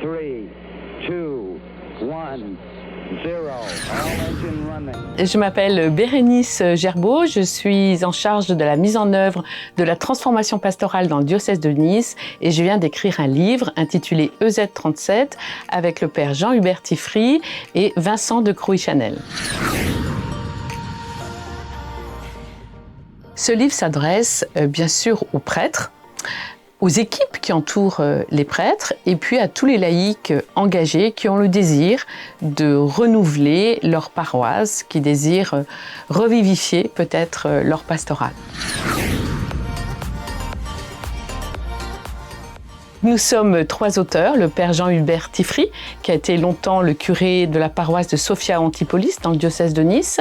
3, 2, 1, 0. All engine running. Je m'appelle Bérénice Gerbeau, je suis en charge de la mise en œuvre de la transformation pastorale dans le diocèse de Nice et je viens d'écrire un livre intitulé EZ37 avec le père Jean-Hubert Tiffry et Vincent de Crouy-Chanel. Ce livre s'adresse bien sûr aux prêtres, aux équipes qui entourent les prêtres et puis à tous les laïcs engagés qui ont le désir de renouveler leur paroisse, qui désirent revivifier peut-être leur pastoral. Nous sommes 3 auteurs, le père Jean-Hubert Tiffry, qui a été longtemps le curé de la paroisse de Sophia Antipolis dans le diocèse de Nice,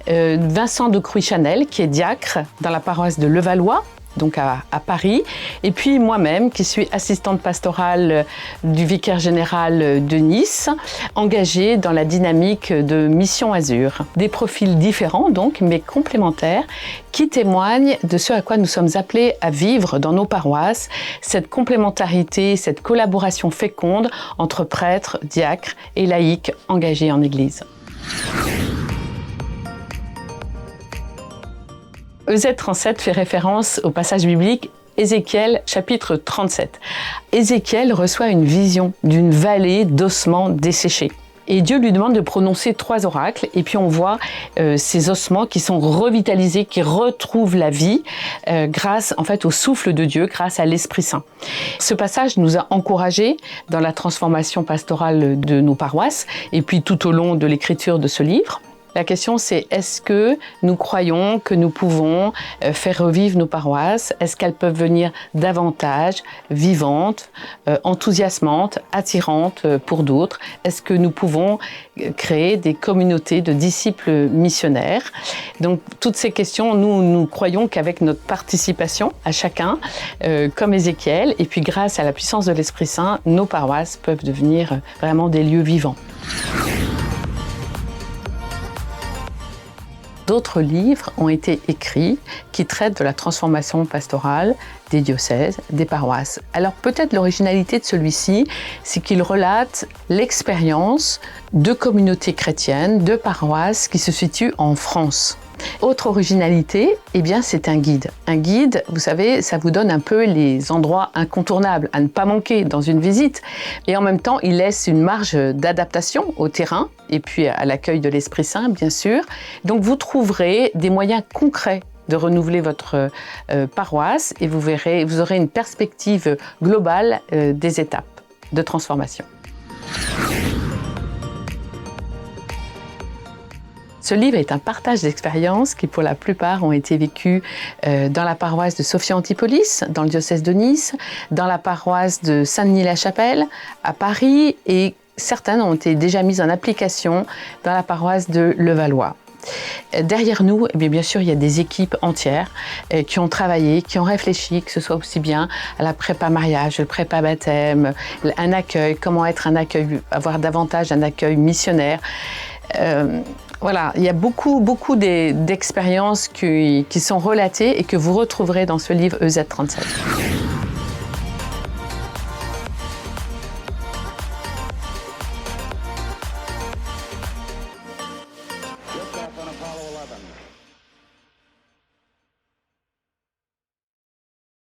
Vincent de Crouy-Chanel, qui est diacre dans la paroisse de Levallois, donc à Paris, et puis moi-même qui suis assistante pastorale du vicaire général de Nice, engagée dans la dynamique de Mission Azur. Des profils différents donc, mais complémentaires, qui témoignent de ce à quoi nous sommes appelés à vivre dans nos paroisses, cette complémentarité, cette collaboration féconde entre prêtres, diacres et laïcs engagés en Église. EZ37 fait référence au passage biblique Ézéchiel chapitre 37. Ézéchiel reçoit une vision d'une vallée d'ossements desséchés. Et Dieu lui demande de prononcer 3 oracles et puis on voit ces ossements qui sont revitalisés, qui retrouvent la vie grâce en fait au souffle de Dieu, grâce à l'Esprit Saint. Ce passage nous a encouragés dans la transformation pastorale de nos paroisses et puis tout au long de l'écriture de ce livre. La question c'est, est-ce que nous croyons que nous pouvons faire revivre nos paroisses? Est-ce qu'elles peuvent venir davantage vivantes, enthousiasmantes, attirantes pour d'autres? Est-ce que nous pouvons créer des communautés de disciples missionnaires? Donc toutes ces questions, nous croyons qu'avec notre participation à chacun, comme Ézéchiel, et puis grâce à la puissance de l'Esprit Saint, nos paroisses peuvent devenir vraiment des lieux vivants. D'autres livres ont été écrits qui traitent de la transformation pastorale des diocèses, des paroisses. Alors peut-être l'originalité de celui-ci, c'est qu'il relate l'expérience de communautés chrétiennes, de paroisses qui se situent en France. Autre originalité, eh bien c'est un guide. Un guide, vous savez, ça vous donne un peu les endroits incontournables à ne pas manquer dans une visite. Et en même temps, il laisse une marge d'adaptation au terrain et puis à l'accueil de l'Esprit Saint, bien sûr. Donc vous trouverez des moyens concrets de renouveler votre paroisse et vous aurez une perspective globale des étapes de transformation. Ce livre est un partage d'expériences qui, pour la plupart, ont été vécues dans la paroisse de Sophia Antipolis, dans le diocèse de Nice, dans la paroisse de Saint-Denis-la-Chapelle, à Paris, et certaines ont été déjà mises en application dans la paroisse de Levallois. Derrière nous, eh bien sûr, il y a des équipes entières qui ont travaillé, qui ont réfléchi, que ce soit aussi bien à la prépa mariage, le prépa baptême, un accueil, comment être un accueil, avoir davantage un accueil missionnaire. Voilà, il y a beaucoup d'expériences qui sont relatées et que vous retrouverez dans ce livre EZ37.